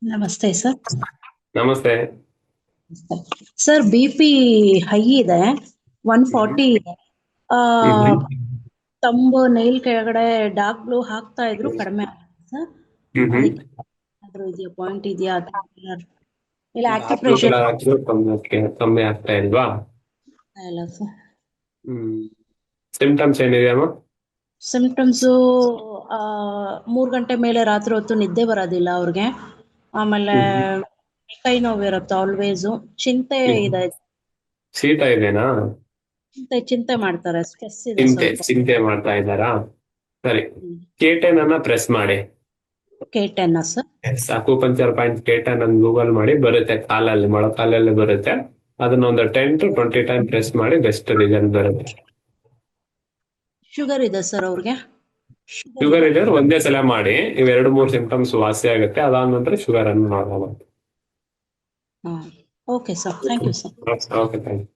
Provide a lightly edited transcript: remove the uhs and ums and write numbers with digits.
ನಮಸ್ತೆ ಸರ್. ನಮಸ್ತೆ. Sir BP high ಇದೆ, 140 ಇದೆ. ಆ, ಹ್ಮ್ ತಂಬು ನೈಲ್ ಕೆಳಗಡೆ ಡಾರ್ಕ್ ಬ್ಲೂ ಹಾಕ್ತಾ ಇದ್ರು ಕಡಿಮೆ ಆಗುತ್ತೆ ಸರ್. ಹ್ಮ್ ಅದಕ್ಕೆ ಏನಾದ್ರು ಇದೆಯಾ, ಪಾಯಿಂಟ್ ಇದೆಯಾ ಇಲ್ಲ ಡಾರ್ಕ್ ಬ್ಲೂ ಆಕ್ಯುಪ್ರೆಷರ್ ಕಲರ್ ಹಾಕಿದ್ರು ಕಮ್ಮಿ ಆಗ್ತಾ ಇಲ್ವಾ? ಇಲ್ಲ ಸರ್. ಹ್ಮ್ ಸಿಂಪ್ಟಮ್ಸ್ ಏನಿದೆಯಮ್ಮ? ಸಿಂಪ್ಟಮ್ಸು 3 ಗಂಟೆ ಮೇಲೆ ರಾತ್ರಿ ಹೊತ್ತು ನಿದ್ದೆ ಬರೋದಿಲ್ಲ ಅವ್ರಿಗೆ. ಆಮೇಲೆ ಹ್ಮ್ ಕೈ ನೋವಿರುತ್ತೆ ಆಲ್ವೇಸು. ಚಿಂತೆ ಇದೆ. ಶೀತ ಇದೆನಾ? ಚಿಂತೆ ಮಾಡ್ತಾರೆ, ಸ್ಟ್ರೆಸ್ ಇದೆ ಚಿಂತೆ ಸ್ವಲ್ಪ. ಚಿಂತೆ ಮಾಡ್ತಾ ಇದ್ದಾರಾ? ಸರಿ, ಕೇಟನ್ ಅನ್ನ ಪ್ರೆಸ್ ಮಾಡಿ. K10 sir. Acupuncture point K ten ಅನ್ನು ಗೂಗಲ್ ಮಾಡಿ, ಬರುತ್ತೆ, ಕಾಲಲ್ಲಿ ಮೊಳಕಾಲಲ್ಲಿ ಬರುತ್ತೆ. ಅದನ್ನ ಒಂದು 10 to 20 ಟೈಮ್ ಪ್ರೆಸ್ ಮಾಡಿ, ಬೆಸ್ಟ್ ರಿಸಲ್ಟ್ ಬರುತ್ತೆ. ಶುಗರ್ ಇದೆ ಸರ್ ಅವ್ರಿಗೆ. ಶುಗರ್ ಇದ್ರೆ ಒಂದೇ ಸಲ ಮಾಡಿ, ಇವೆರಡು ಮೂರು ಸಿಂಪ್ಟಮ್ಸ್ ವಾಸಿ ಆಗುತ್ತೆ. ಅದಾದ ನಂತರ ಶುಗರ್ ಅನ್ನು ನೋಡೋಣ. Okay sir, thank you sir. Okay, thank you.